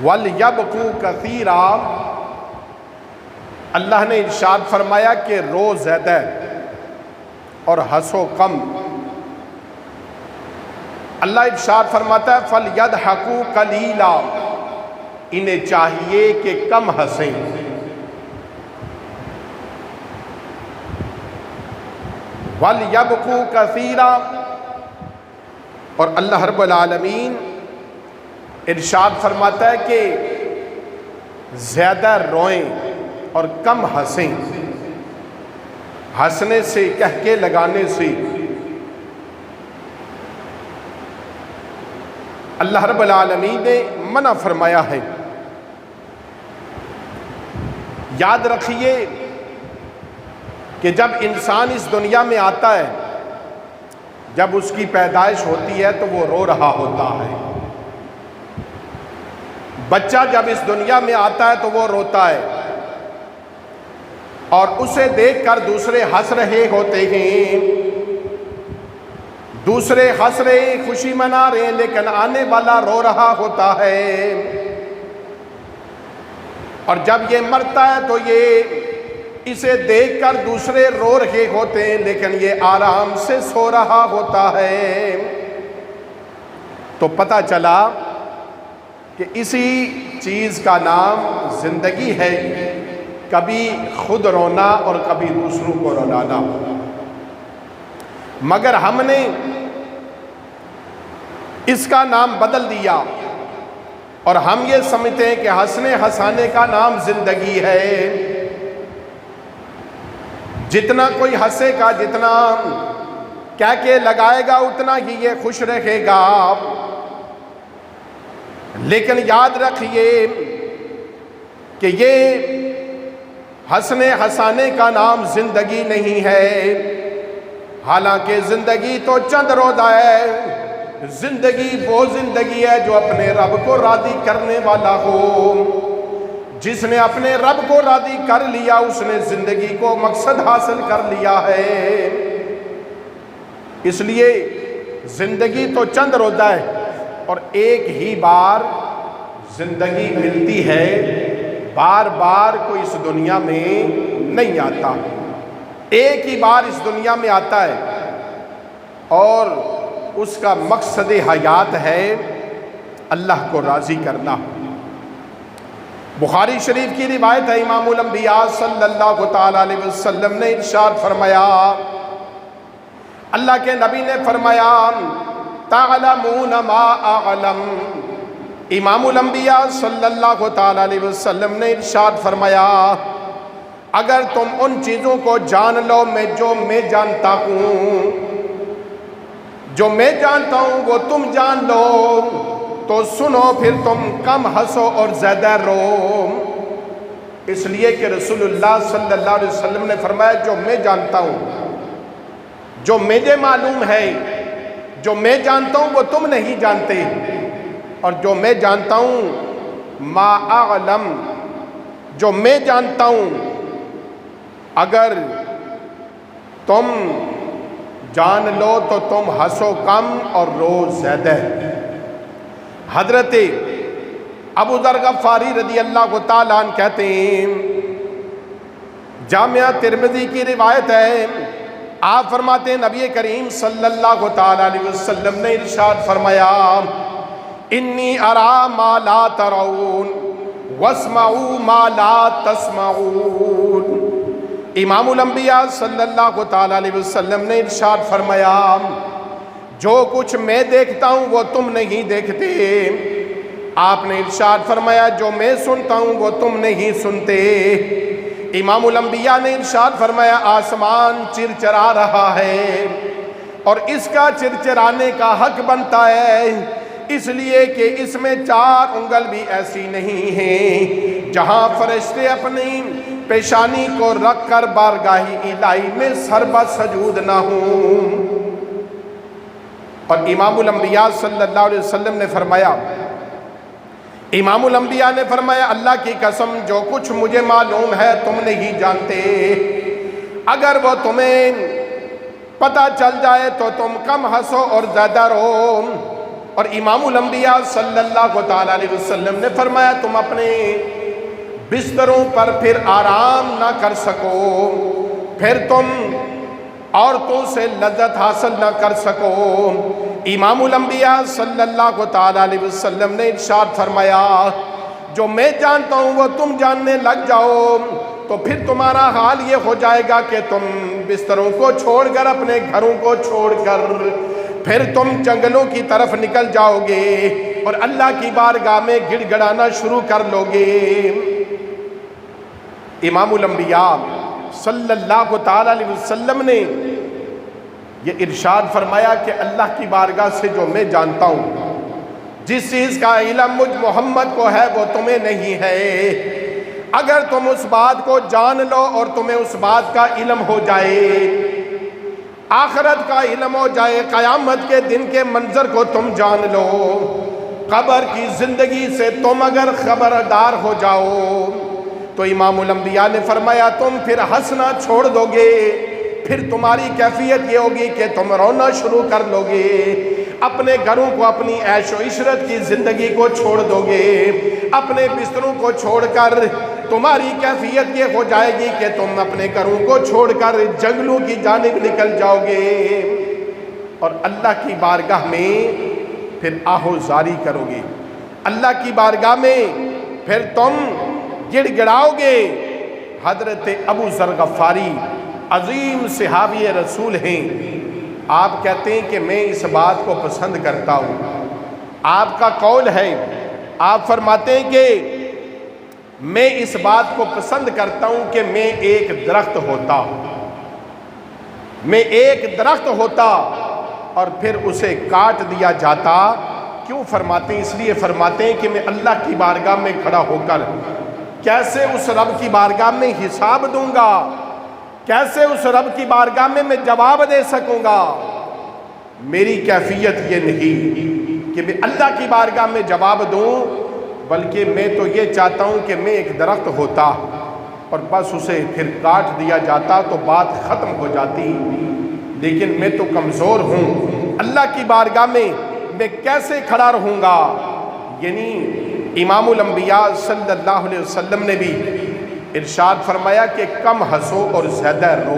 وَلْيَبْكُوا كَثِيرًا، اللہ نے ارشاد فرمایا کہ رو زیادہ اور ہنسو کم۔ اللہ ارشاد فرماتا ہے فَلْيَضْحَكُوا قَلِيلًا، انہیں چاہیے کہ کم ہنسیں۔ وَلْيَبْكُوا كَثِيرًا، اور اللہ رب العالمین ارشاد فرماتا ہے کہ زیادہ روئیں اور کم ہنسیں۔ ہنسنے سے، کہکے لگانے سے اللہ رب العالمین نے منع فرمایا ہے۔ یاد رکھیے کہ جب انسان اس دنیا میں آتا ہے، جب اس کی پیدائش ہوتی ہے تو وہ رو رہا ہوتا ہے۔ بچہ جب اس دنیا میں آتا ہے تو وہ روتا ہے، اور اسے دیکھ کر دوسرے ہنس رہے ہوتے ہیں، دوسرے ہنس رہے، خوشی منا رہے ہیں، لیکن آنے والا رو رہا ہوتا ہے۔ اور جب یہ مرتا ہے تو یہ اسے دیکھ کر دوسرے رو رہے ہوتے ہیں، لیکن یہ آرام سے سو رہا ہوتا ہے۔ تو پتہ چلا کہ اسی چیز کا نام زندگی ہے، کبھی خود رونا اور کبھی دوسروں کو رلانا۔ مگر ہم نے اس کا نام بدل دیا، اور ہم یہ سمجھتے ہیں کہ ہنسنے ہنسانے کا نام زندگی ہے۔ جتنا کوئی ہنسے گا، جتنا کہہ لگائے گا، اتنا ہی یہ خوش رہے گا۔ لیکن یاد رکھیے کہ یہ ہنسنے ہنسانے کا نام زندگی نہیں ہے۔ حالانکہ زندگی تو چند روزہ ہے، زندگی وہ زندگی ہے جو اپنے رب کو راضی کرنے والا ہو۔ جس نے اپنے رب کو راضی کر لیا، اس نے زندگی کو مقصد حاصل کر لیا ہے۔ اس لیے زندگی تو چند روزہ ہے، اور ایک ہی بار زندگی ملتی ہے، بار بار کوئی اس دنیا میں نہیں آتا۔ ایک ہی بار اس دنیا میں آتا ہے، اور اس کا مقصد حیات ہے اللہ کو راضی کرنا۔ بخاری شریف کی روایت ہے، امام الانبیاء صلی اللہ تعالیٰ علیہ وسلم نے ارشاد فرمایا، اللہ کے نبی نے فرمایا تعلمون ما اعلم۔ امام الانبیاء صلی اللہ تعالیٰ علیہ وسلم نے ارشاد فرمایا، اگر تم ان چیزوں کو جان لو جو میں جانتا ہوں، جو میں جانتا ہوں وہ تم جان لو، تو سنو پھر تم کم ہنسو اور زیادہ رو۔ اس لیے کہ رسول اللہ صلی اللہ علیہ وسلم نے فرمایا، جو میں جانتا ہوں، جو مجھے معلوم ہے، جو میں جانتا ہوں وہ تم نہیں جانتے، اور جو میں جانتا ہوں ما اعلم، جو میں جانتا ہوں، اگر تم جان لو تو تم ہنسو کم اور رو زیادہ۔ حضرت ابو ذر غفاری رضی اللہ تعالیٰ عنہ کہتے ہیں، جامعہ ترمذی کی روایت ہے، آپ فرماتے ہیں نبی کریم صلی اللہ تعالیٰ علیہ وسلم نے ارشاد فرمایا، انی ارا ما لا ترون واسمعوا ما لا تسمعون۔ امام الانبیاء صلی اللہ تعالیٰ علیہ وسلم نے ارشاد فرمایا، جو کچھ میں دیکھتا ہوں وہ تم نہیں دیکھتے۔ آپ نے ارشاد فرمایا، جو میں سنتا ہوں وہ تم نہیں سنتے۔ امام الانبیاء نے ارشاد فرمایا، آسمان چرچرا رہا ہے، اور اس کا چرچرانے کا حق بنتا ہے، اس لیے کہ اس میں 4 انگل بھی ایسی نہیں ہیں جہاں فرشتے اپنی پیشانی کو رکھ کر بارگاہ الہی میں سربہ سجود نہ ہوں۔ اور امام الانبیاء صلی اللہ علیہ وسلم نے فرمایا، امام الانبیاء نے فرمایا، اللہ کی قسم جو کچھ مجھے معلوم ہے تم نہیں جانتے، اگر وہ تمہیں پتہ چل جائے تو تم کم ہنسو اور زیادہ رو۔ اور امام الانبیاء صلی اللہ تعالیٰ علیہ وسلم نے فرمایا تم اپنے بستروں پر پھر آرام نہ کر سکو، پھر تم عورتوں سے لذت حاصل نہ کر سکو۔ امام الانبیاء صلی اللہ تعالیٰ علیہ وسلم نے ارشاد فرمایا جو میں جانتا ہوں وہ تم جاننے لگ جاؤ تو پھر تمہارا حال یہ ہو جائے گا کہ تم بستروں کو چھوڑ کر، اپنے گھروں کو چھوڑ کر پھر تم جنگلوں کی طرف نکل جاؤ گے اور اللہ کی بارگاہ میں گڑ گڑانا شروع کر لو گے۔ امام الانبیاء صلی اللہ تعالیٰ علیہ وسلم نے یہ ارشاد فرمایا کہ اللہ کی بارگاہ سے جو میں جانتا ہوں، جس چیز کا علم مجھ محمد کو ہے وہ تمہیں نہیں ہے، اگر تم اس بات کو جان لو اور تمہیں اس بات کا علم ہو جائے، آخرت کا علم ہو جائے، قیامت کے دن کے منظر کو تم جان لو، قبر کی زندگی سے تم اگر خبردار ہو جاؤ تو امام الانبیاء نے فرمایا تم پھر ہنسنا چھوڑ دو گے، پھر تمہاری کیفیت یہ ہوگی کہ تم رونا شروع کر لو گے، اپنے گھروں کو، اپنی عیش و عشرت کی زندگی کو چھوڑ دو گے، اپنے بستروں کو چھوڑ کر تمہاری کیفیت یہ ہو جائے گی کہ تم اپنے گھروں کو چھوڑ کر جنگلوں کی جانب نکل جاؤ گے اور اللہ کی بارگاہ میں پھر آہوزاری کرو گے، اللہ کی بارگاہ میں پھر تم گڑ گڑاؤ گے۔ حضرت ابو ذر غفاری عظیم صحابی رسول ہیں، آپ کہتے ہیں کہ میں اس بات کو پسند کرتا ہوں، آپ کا قول ہے، آپ فرماتے ہیں کہ میں اس بات کو پسند کرتا ہوں کہ میں ایک درخت ہوتا، میں ایک درخت ہوتا اور پھر اسے کاٹ دیا جاتا۔ کیوں فرماتے ہیں؟ اس لیے فرماتے ہیں کہ میں اللہ کی بارگاہ میں کھڑا ہو کر کیسے اس رب کی بارگاہ میں حساب دوں گا، کیسے اس رب کی بارگاہ میں جواب دے سکوں گا۔ میری کیفیت یہ نہیں کہ میں اللہ کی بارگاہ میں جواب دوں، بلکہ میں تو یہ چاہتا ہوں کہ میں ایک درخت ہوتا اور بس اسے پھر کاٹ دیا جاتا تو بات ختم ہو جاتی، لیکن میں تو کمزور ہوں، اللہ کی بارگاہ میں کیسے کھڑا رہوں گا۔ یعنی امام الانبیاء صلی اللہ علیہ وسلم نے بھی ارشاد فرمایا کہ کم ہنسو اور زیادہ رو،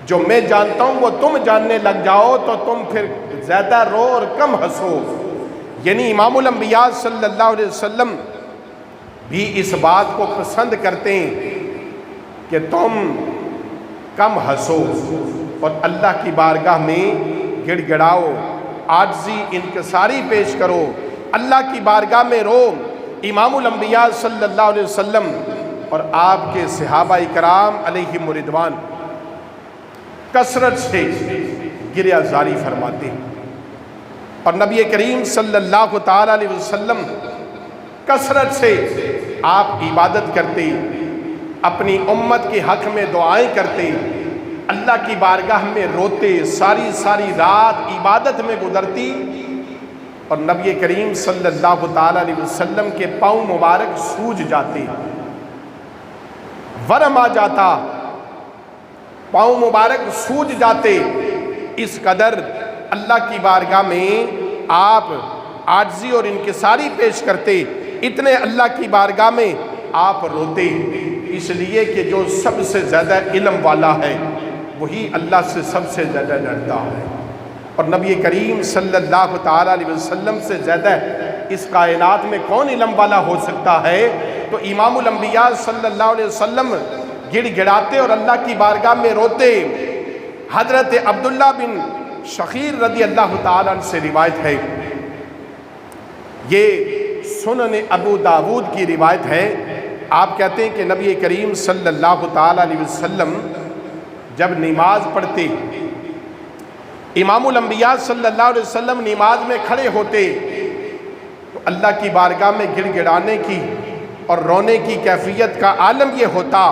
جو میں جانتا ہوں وہ تم جاننے لگ جاؤ تو تم پھر زیادہ رو اور کم ہنسو۔ یعنی امام الانبیاء صلی اللہ علیہ وسلم بھی اس بات کو پسند کرتے ہیں کہ تم کم ہنسو اور اللہ کی بارگاہ میں گڑ گڑاؤ، عاجزی انکساری پیش کرو، اللہ کی بارگاہ میں رو۔ امام الانبیاء صلی اللہ علیہ وسلم اور آپ کے صحابہ کرام علیہم رضوان کثرت سے گریہ زاری فرماتے ہیں، اور نبی کریم صلی اللہ تعالیٰ علیہ وسلم کثرت سے آپ عبادت کرتے، اپنی امت کے حق میں دعائیں کرتے، اللہ کی بارگاہ میں روتے، ساری ساری رات عبادت میں گزرتی، اور نبی کریم صلی اللہ تعالیٰ علیہ وسلم کے پاؤں مبارک سوج جاتے، ورم آ جاتا، پاؤں مبارک سوج جاتے، اس قدر اللہ کی بارگاہ میں آپ عاجزی اور انکساری پیش کرتے، اتنے اللہ کی بارگاہ میں آپ روتے، اس لیے کہ جو سب سے زیادہ علم والا ہے وہی اللہ سے سب سے زیادہ ڈرتا ہے، اور نبی کریم صلی اللہ تعالیٰ علیہ وسلم سے زیادہ اس کائنات میں کون علم والا ہو سکتا ہے؟ تو امام الانبیاء صلی اللہ علیہ وسلم گڑ گڑاتے اور اللہ کی بارگاہ میں روتے۔ حضرت عبداللہ بن شخیر رضی اللہ تعالیٰ عنہ سے روایت ہے، یہ سنن ابو داود کی روایت ہے، آپ کہتے ہیں کہ نبی کریم صلی اللہ تعالیٰ علیہ وسلم جب نماز پڑھتے، امام الانبیاء صلی اللہ علیہ وسلم نماز میں کھڑے ہوتے تو اللہ کی بارگاہ میں گڑ گڑانے کی اور رونے کی کیفیت کا عالم یہ ہوتا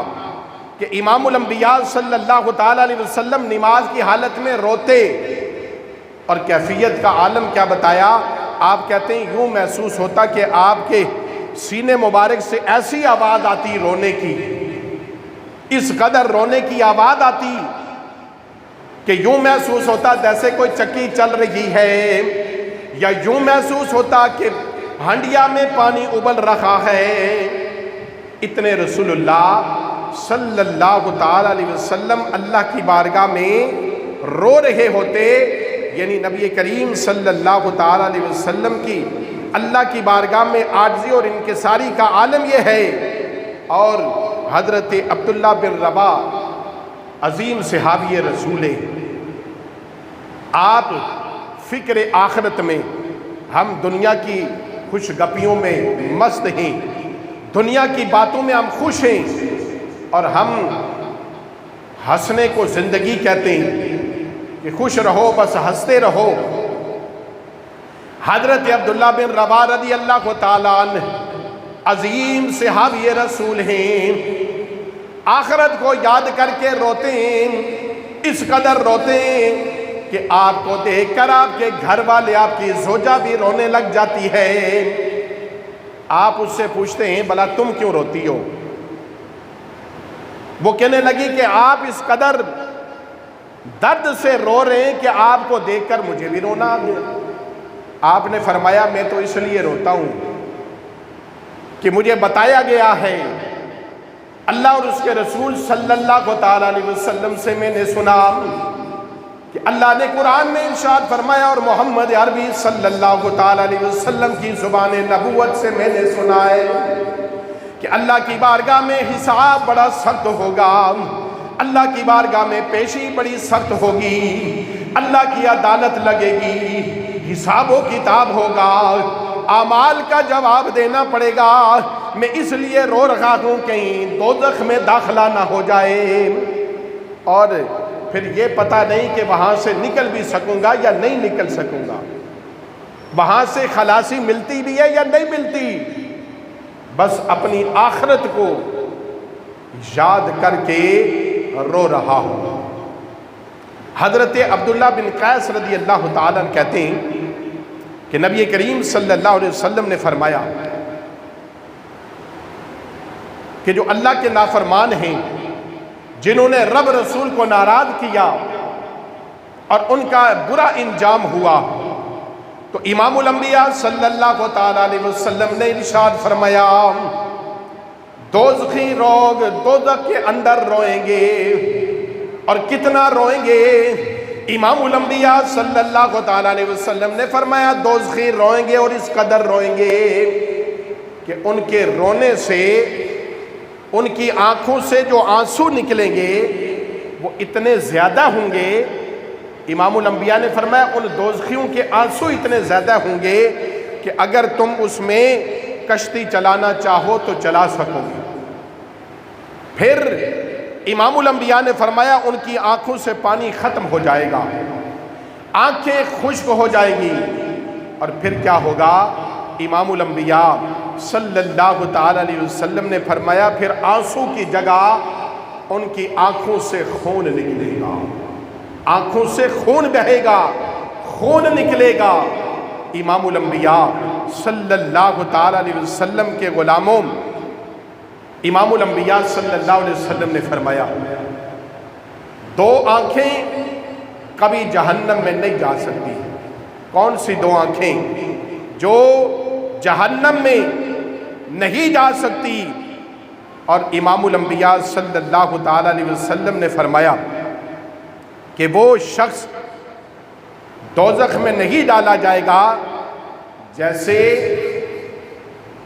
کہ امام الانبیاء صلی اللہ تعالیٰ علیہ وسلم نماز کی حالت میں روتے، اور کیفیت کا عالم کیا بتایا؟ آپ کہتے ہیں یوں محسوس ہوتا کہ آپ کے سینے مبارک سے ایسی آواز آتی رونے کی، اس قدر رونے کی آواز آتی کہ یوں محسوس ہوتا جیسے کوئی چکی چل رہی ہے، یا یوں محسوس ہوتا کہ ہنڈیا میں پانی ابل رہا ہے۔ اتنے رسول اللہ صلی اللہ تعالی علیہ وسلم اللہ کی بارگاہ میں رو رہے ہوتے، یعنی نبی کریم صلی اللہ تعالی علیہ وسلم کی اللہ کی بارگاہ میں عاجزی اور انکساری کا عالم یہ ہے۔ اور حضرت عبداللہ بن رواح عظیم صحابی رسول، آپ فکر آخرت میں، ہم دنیا کی خوش گپیوں میں مست ہیں، دنیا کی باتوں میں ہم خوش ہیں، اور ہم ہنسنے کو زندگی کہتے ہیں کہ خوش رہو بس ہنستے رہو۔ حضرت عبداللہ بن رواح رضی اللہ تعالیٰ عنہ عظیم صحابی رسول ہیں، آخرت کو یاد کر کے روتے ہیں، اس قدر روتے ہیں کہ آپ کو دیکھ کر آپ کے گھر والے، آپ کی زوجہ بھی رونے لگ جاتی ہے۔ آپ اس سے پوچھتے ہیں بھلا تم کیوں روتی ہو؟ وہ کہنے لگی کہ آپ اس قدر درد سے رو رہے ہیں کہ آپ کو دیکھ کر مجھے بھی رونا آ گیا۔ آپ نے فرمایا میں تو اس لیے روتا ہوں کہ مجھے بتایا گیا ہے، اللہ اور اس کے رسول صلی اللہ تعالی علیہ وسلم سے میں نے سنا کہ اللہ نے قرآن میں ارشاد فرمایا، اور محمد عربی صلی اللہ تعالی علیہ وسلم کی زبان نبوت سے میں نے سنا ہے کہ اللہ کی بارگاہ میں حساب بڑا سخت ہوگا، اللہ کی بارگاہ میں پیشی بڑی سخت ہوگی، اللہ کی عدالت لگے گی، حساب و کتاب ہوگا، اعمال کا جواب دینا پڑے گا۔ میں اس لیے رو رہا ہوں کہیں دوزخ میں داخلہ نہ ہو جائے، اور پھر یہ پتہ نہیں کہ وہاں سے نکل بھی سکوں گا یا نہیں نکل سکوں گا، وہاں سے خلاصی ملتی بھی ہے یا نہیں ملتی۔ بس اپنی آخرت کو یاد کر کے رو رہا ہوں۔ حضرت عبداللہ بن قیس رضی اللہ تعالیٰ عنہ کہتے ہیں کہ نبی کریم صلی اللہ علیہ وسلم نے فرمایا کہ جو اللہ کے نافرمان ہیں، جنہوں نے رب رسول کو ناراض کیا اور ان کا برا انجام ہوا، تو امام الانبیاء صلی اللہ تعالی علیہ وسلم نے ارشاد فرمایا دوزخی لوگ دوزخ کے اندر روئیں گے، اور کتنا روئیں گے؟ امام الانبیاء صلی اللہ تعالی علیہ وسلم نے فرمایا دوزخی روئیں گے، اور اس قدر روئیں گے کہ ان کے رونے سے، ان کی آنکھوں سے جو آنسو نکلیں گے وہ اتنے زیادہ ہوں گے۔ امام الانبیاء نے فرمایا ان دوزخیوں کے آنسو اتنے زیادہ ہوں گے کہ اگر تم اس میں کشتی چلانا چاہو تو چلا سکو گے۔ پھر امام الانبیاء نے فرمایا ان کی آنکھوں سے پانی ختم ہو جائے گا، آنکھیں خشک ہو جائیں گی، اور پھر کیا ہوگا؟ امام الانبیاء صلی اللہ تعالی علیہ وسلم نے فرمایا پھر آنسو کی جگہ ان کی آنکھوں سے خون نکلے گا، آنکھوں سے خون بہے گا، خون نکلے گا۔ امام الانبیاء صلی اللہ تعالی علیہ وسلم کے غلاموں، امام الانبیاء صلی اللہ علیہ وسلم نے فرمایا دو آنکھیں کبھی جہنم میں نہیں جا سکتی۔ کون سی دو آنکھیں؟ جو جہنم میں نہیں جا سکتی۔ اور امام الانبیاء صلی اللہ تعالی علیہ وسلم نے فرمایا کہ وہ شخص دوزخ میں نہیں ڈالا جائے گا جیسے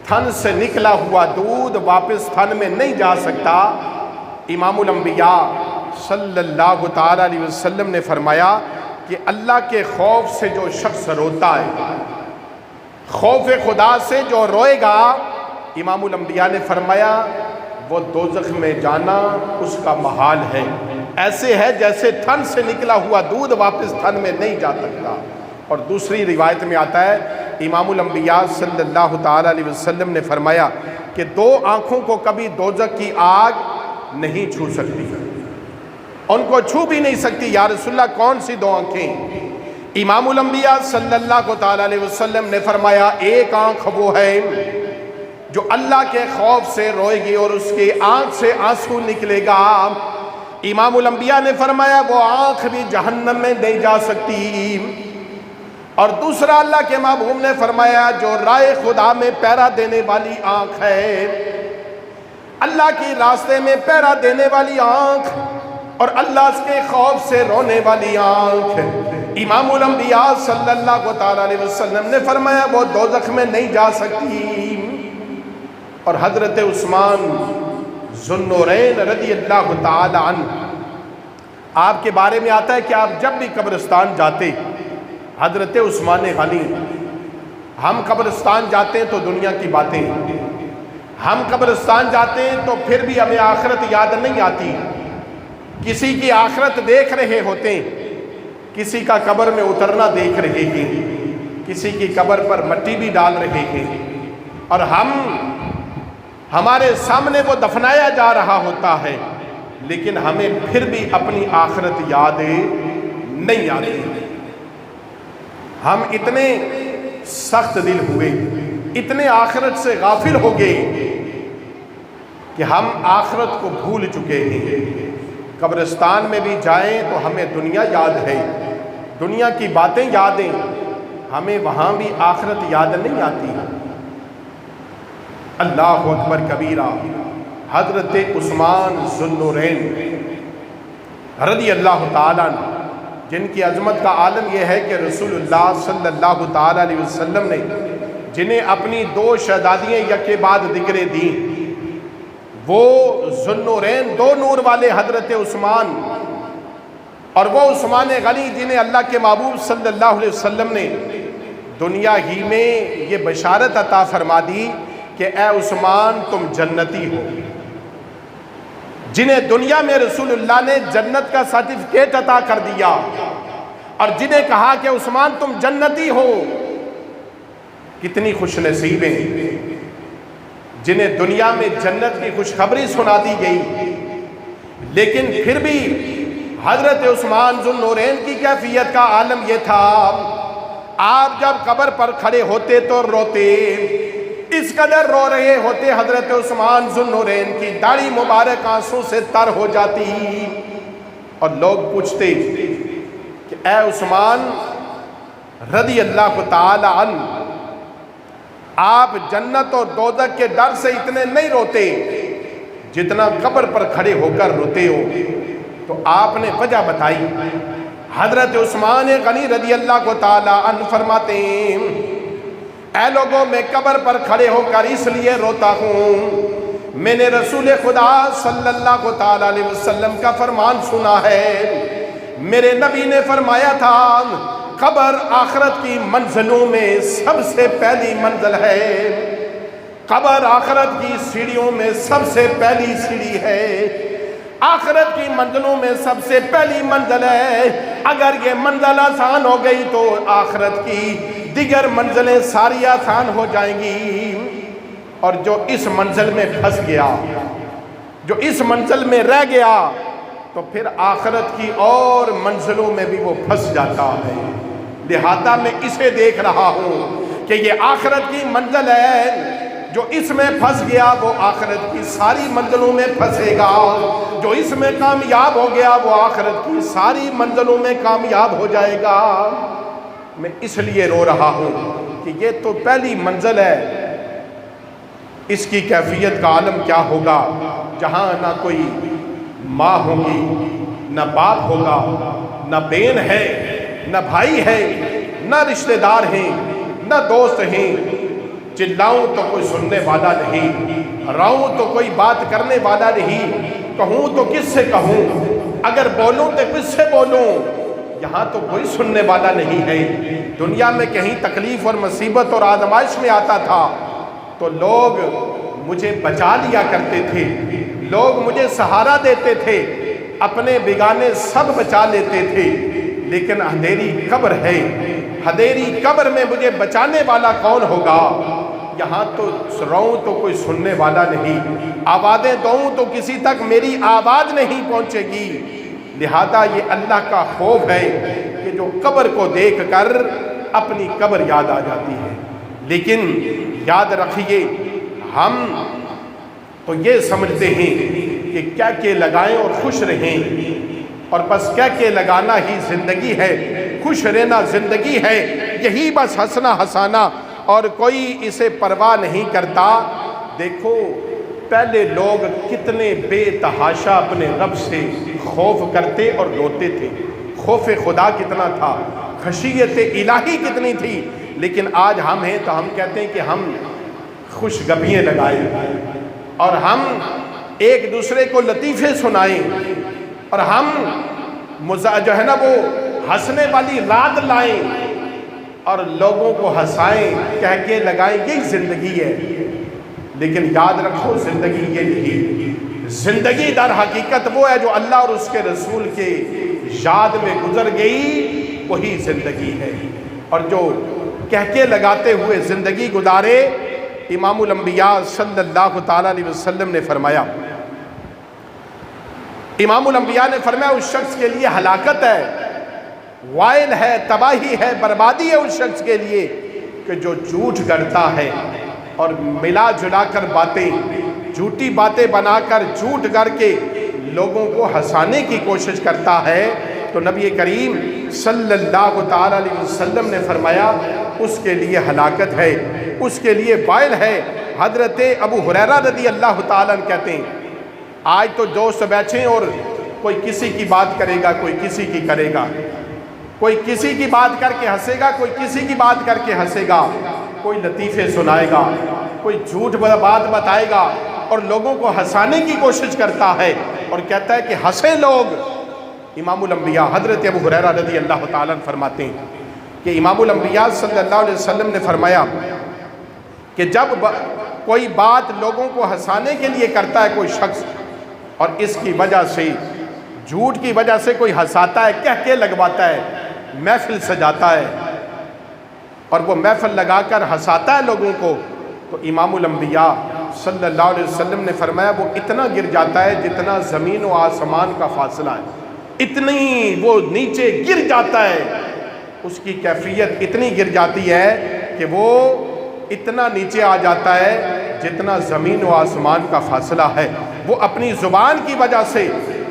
تھن سے نکلا ہوا دودھ واپس تھن میں نہیں جا سکتا۔ امام الانبیاء صلی اللہ تعالی علیہ وسلم نے فرمایا کہ اللہ کے خوف سے جو شخص روتا ہے، خوف خدا سے جو روئے گا، امام الانبیاء نے فرمایا وہ دوزخ میں جانا اس کا محال ہے، ایسے ہے جیسے تھن سے نکلا ہوا دودھ واپس تھن میں نہیں جا سکتا۔ اور دوسری روایت میں آتا ہے امام الانبیاء صلی اللہ تعالی علیہ وسلم نے فرمایا کہ دو آنکھوں کو کبھی دوزخ کی آگ نہیں چھو سکتی، ان کو چھو بھی نہیں سکتی۔ یا رسول اللہ کون سی دو آنکھیں؟ امام الانبیاء صلی اللہ تعالی علیہ وسلم نے فرمایا ایک آنکھ وہ ہے جو اللہ کے خوف سے روئے گی اور اس کی آنکھ سے آنسو نکلے گا۔ امام الانبیاء نے فرمایا وہ آنکھ بھی جہنم میں نہیں جا سکتی۔ اور دوسرا اللہ کے محبوب نے فرمایا جو رائے خدا میں پیرا دینے والی آنکھ ہے، اللہ کی راستے میں پیرا دینے والی آنکھ اور اللہ کے خوف سے رونے والی آنکھ، امام الانبیاء صلی اللہ تعالیٰ علیہ وسلم نے فرمایا وہ دوزخ میں نہیں جا سکتی۔ اور حضرت عثمان ذو النورین رضی اللہ تعالیٰ عنہ، آپ کے بارے میں آتا ہے کہ آپ جب بھی قبرستان جاتے، حضرت عثمان غنی، ہم قبرستان جاتے ہیں تو دنیا کی باتیں، ہم قبرستان جاتے ہیں تو پھر بھی ہمیں آخرت یاد نہیں آتی، کسی کی آخرت دیکھ رہے ہوتے ہیں، کسی کا قبر میں اترنا دیکھ رہے ہیں، کسی کی قبر پر مٹی بھی ڈال رہے ہیں، اور ہمارے سامنے وہ دفنایا جا رہا ہوتا ہے، لیکن ہمیں پھر بھی اپنی آخرت یاد نہیں آتی۔ ہم اتنے سخت دل ہوئے، اتنے آخرت سے غافل ہو گئے کہ ہم آخرت کو بھول چکے ہیں۔ قبرستان میں بھی جائیں تو ہمیں دنیا یاد ہے، دنیا کی باتیں یاد ہیں، ہمیں وہاں بھی آخرت یاد نہیں آتی۔ اللہ اکبر کبیرہ۔ حضرت عثمان ذو النورین رضی اللہ تعالیٰ عنہ، جن کی عظمت کا عالم یہ ہے کہ رسول اللہ صلی اللہ تعالیٰ علیہ وسلم نے جنہیں اپنی 2 شہزادیاں یک بعد ذکریں دیں، وہ ذو النورین 2 نور والے حضرت عثمان، اور وہ عثمان غنی جنہیں اللہ کے محبوب صلی اللہ علیہ وسلم نے دنیا ہی میں یہ بشارت عطا فرما دی کہ اے عثمان تم جنتی ہو، جنہیں دنیا میں رسول اللہ نے جنت کا سرٹیفکیٹ عطا کر دیا، اور جنہیں کہا کہ عثمان تم جنتی ہو۔ کتنی خوش نصیب ہیں جنہیں دنیا میں جنت کی خوشخبری سنا دی گئی، لیکن پھر بھی حضرت عثمان ذو النورین کی کیفیت کا عالم یہ تھا، آپ جب قبر پر کھڑے ہوتے تو روتے، اس قدر رو رہے ہوتے حضرت عثمان ذو النورین کی داڑھی مبارک آنسوں سے تر ہو جاتی، اور لوگ پوچھتے کہ اے عثمان رضی اللہ تعالی عنہ، آپ جنت اور دوزخ کے ڈر سے اتنے نہیں روتے جتنا قبر پر کھڑے ہو کر روتے ہو۔ تو آپ نے وجہ بتائی۔ حضرت عثمان غنی رضی اللہ تعالی عنہ فرماتے ہیں اے لوگوں میں قبر پر کھڑے ہو کر اس لیے روتا ہوں، میں نے رسول خدا صلی اللہ تعالی علیہ وسلم کا فرمان سنا ہے، میرے نبی نے فرمایا تھا قبر آخرت کی منزلوں میں سب سے پہلی منزل ہے، قبر آخرت کی سیڑھیوں میں سب سے پہلی سیڑھی ہے، آخرت کی منزلوں میں سب سے پہلی منزل ہے۔ اگر یہ منزل آسان ہو گئی تو آخرت کی دیگر منزلیں ساری آسان ہو جائیں گی، اور جو اس منزل میں پھنس گیا، جو اس منزل میں رہ گیا، تو پھر آخرت کی اور منزلوں میں بھی وہ پھنس جاتا ہے۔ لہذا میں اسے دیکھ رہا ہوں کہ یہ آخرت کی منزل ہے، جو اس میں پھنس گیا وہ آخرت کی ساری منزلوں میں پھنسے گا، جو اس میں کامیاب ہو گیا وہ آخرت کی ساری منزلوں میں کامیاب ہو جائے گا۔ میں اس لیے رو رہا ہوں کہ یہ تو پہلی منزل ہے، اس کی کیفیت کا عالم کیا ہوگا، جہاں نہ کوئی ماں ہوگی، نہ باپ ہوگا، نہ بہن ہے، نہ بھائی ہے، نہ رشتہ دار ہیں، نہ دوست ہیں، چلاؤں تو کوئی سننے والا نہیں، راؤں تو کوئی بات کرنے والا نہیں، کہوں تو کس سے کہوں، اگر بولوں تو کس سے بولوں، یہاں تو کوئی سننے والا نہیں ہے۔ دنیا میں کہیں تکلیف اور مصیبت اور آزمائش میں آتا تھا تو لوگ مجھے بچا لیا کرتے تھے، لوگ مجھے سہارا دیتے تھے، اپنے بیگانے سب بچا لیتے تھے، لیکن اندھیری قبر ہے، اندھیری قبر میں مجھے بچانے والا کون ہوگا؟ یہاں تو رہوں تو کوئی سننے والا نہیں، آوازیں دوں تو کسی تک میری آواز نہیں پہنچے گی۔ لہذا یہ اللہ کا خوف ہے کہ جو قبر کو دیکھ کر اپنی قبر یاد آ جاتی ہے۔ لیکن یاد رکھیے، ہم تو یہ سمجھتے ہیں کہ کیا کہ لگائیں اور خوش رہیں، اور بس کیا کہ لگانا ہی زندگی ہے، خوش رہنا زندگی ہے۔ یہی بس ہنسنا ہنسانا اور کوئی اسے پرواہ نہیں کرتا۔ دیکھو پہلے لوگ کتنے بے تحاشا اپنے رب سے خوف کرتے اور روتے تھے، خوف خدا کتنا تھا، خشیت الہی کتنی تھی، لیکن آج ہم ہیں تو ہم کہتے ہیں کہ ہم خوشگپیاں لگائیں اور ہم ایک دوسرے کو لطیفے سنائیں اور ہم جو ہے نا وہ ہنسنے والی رات لائیں اور لوگوں کو ہنسائیں، کہہ کے لگائیں، یہی زندگی ہے۔ لیکن یاد رکھو زندگی یہ نہیں، زندگی در حقیقت وہ ہے جو اللہ اور اس کے رسول کے یاد میں گزر گئی، وہی زندگی ہے۔ اور جو کہہ کے لگاتے ہوئے زندگی گزارے، امام الانبیاء صلی اللہ تعالیٰ علیہ وسلم نے فرمایا، امام الانبیاء نے فرمایا اس شخص کے لیے ہلاکت ہے، وائل ہے، تباہی ہے، بربادی ہے اس شخص کے لیے کہ جو جھوٹ گڑتا ہے اور ملا جلا کر باتیں، جھوٹی باتیں بنا کر جھوٹ گڑ کے لوگوں کو ہنسانے کی کوشش کرتا ہے۔ تو نبی کریم صلی اللہ تعالیٰ علیہ وسلم نے فرمایا اس کے لیے ہلاکت ہے، اس کے لیے وائل ہے۔ حضرت ابو ہریرہ رضی اللہ تعالیٰ عنہ کہتے ہیں آج تو دوست بیٹھیں اور کوئی کسی کی بات کرے گا، کوئی کسی کی کرے گا، کوئی کسی کی بات کر کے ہنسے گا، کوئی کسی کی بات کر کے ہنسے گا، کوئی لطیفے سنائے گا، کوئی جھوٹ بات بتائے گا اور لوگوں کو ہنسانے کی کوشش کرتا ہے اور کہتا ہے کہ ہنسیں لوگ۔ امام الانبیاء حضرت ابو ہریرہ رضی اللہ تعالیٰ عنہ فرماتے ہیں کہ امام الانبیاء صلی اللہ علیہ وسلم نے فرمایا کہ جب کوئی بات لوگوں کو ہنسانے کے لیے کرتا ہے کوئی شخص اور اس کی وجہ سے، جھوٹ کی وجہ سے کوئی ہنساتا ہے، کہہ کے لگواتا ہے، محفل سجاتا ہے اور وہ محفل لگا کر ہنساتا ہے لوگوں کو، تو امام الانبیاء صلی اللہ علیہ وسلم نے فرمایا وہ اتنا گر جاتا ہے جتنا زمین و آسمان کا فاصلہ ہے، اتنی وہ نیچے گر جاتا ہے، اس کی کیفیت اتنی گر جاتی ہے کہ وہ اتنا نیچے آ جاتا ہے جتنا زمین و آسمان کا فاصلہ ہے۔ وہ اپنی زبان کی وجہ سے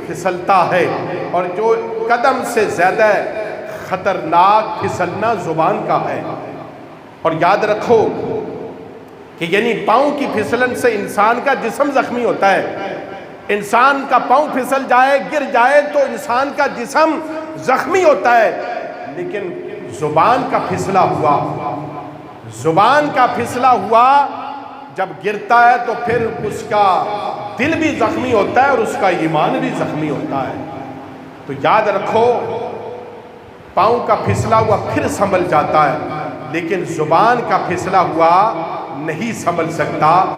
پھسلتا ہے اور جو قدم سے زیادہ خطرناک پھسلنا زبان کا ہے۔ اور یاد رکھو کہ یعنی پاؤں کی پھسلن سے انسان کا جسم زخمی ہوتا ہے، انسان کا پاؤں پھسل جائے، گر جائے تو انسان کا جسم زخمی ہوتا ہے، لیکن زبان کا پھسلا ہوا، زبان کا پھسلا ہوا جب گرتا ہے تو پھر اس کا دل بھی زخمی ہوتا ہے اور اس کا ایمان بھی زخمی ہوتا ہے۔ تو یاد رکھو پاؤں کا پھسلا ہوا پھر سنبھل جاتا ہے، لیکن زبان کا پھسلا ہوا نہیں سنبھل سکتا۔